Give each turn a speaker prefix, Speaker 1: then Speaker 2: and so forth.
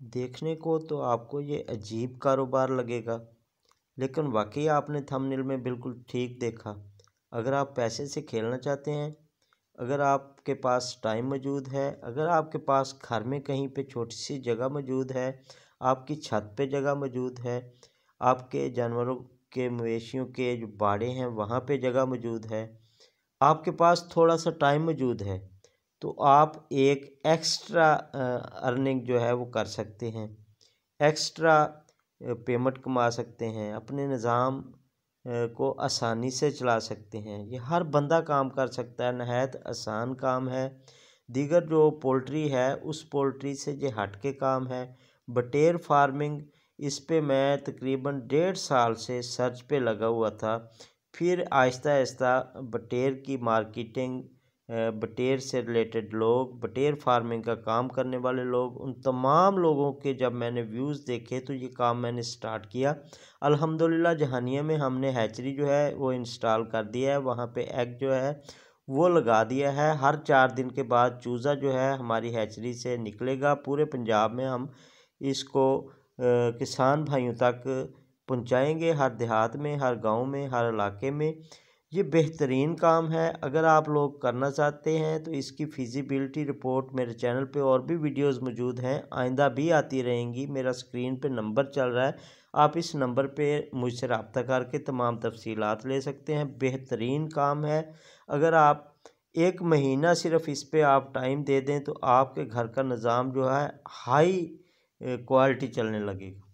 Speaker 1: देखने को तो आपको ये अजीब कारोबार लगेगा, लेकिन वाकई आपने थंबनेल में बिल्कुल ठीक देखा। अगर आप पैसे से खेलना चाहते हैं, अगर आपके पास टाइम मौजूद है, अगर आपके पास घर में कहीं पे छोटी सी जगह मौजूद है, आपकी छत पे जगह मौजूद है, आपके जानवरों के मवेशियों के जो बाड़े हैं वहाँ पे जगह मौजूद है, आपके पास थोड़ा सा टाइम मौजूद है, तो आप एक एक्स्ट्रा अर्निंग जो है वो कर सकते हैं, एक्स्ट्रा पेमेंट कमा सकते हैं, अपने निज़ाम को आसानी से चला सकते हैं। ये हर बंदा काम कर सकता है, नहायत आसान काम है। दीगर जो पोल्ट्री है उस पोल्ट्री से ये हट के काम है। बटेर फार्मिंग, इस पे मैं तकरीबन 1.5 साल से सर्च पे लगा हुआ था। फिर आहिस्ता आहिस्ता बटेर की मार्केटिंग, बटेर से रिलेटेड लोग, बटेर फार्मिंग का काम करने वाले लोग, उन तमाम लोगों के जब मैंने व्यूज़ देखे तो ये काम मैंने स्टार्ट किया। अल्हम्दुलिल्लाह जहानिया में हमने हैचरी जो है वो इंस्टॉल कर दिया है, वहाँ पे एग जो है वो लगा दिया है। हर 4 दिन के बाद चूज़ा जो है हमारी हैचरी से निकलेगा। पूरे पंजाब में हम इसको किसान भाइयों तक पहुँचाएँगे, हर देहात में, हर गाँव में, हर इलाके में। ये बेहतरीन काम है। अगर आप लोग करना चाहते हैं तो इसकी फ़िज़िबिलिटी रिपोर्ट मेरे चैनल पे और भी वीडियोस मौजूद हैं, आइंदा भी आती रहेंगी। मेरा स्क्रीन पे नंबर चल रहा है, आप इस नंबर पे मुझसे रब्ता करके तमाम तफसीलात ले सकते हैं। बेहतरीन काम है। अगर आप 1 महीना सिर्फ इस पे आप टाइम दे दें तो आपके घर का निज़ाम जो है हाई क्वालिटी चलने लगेगा।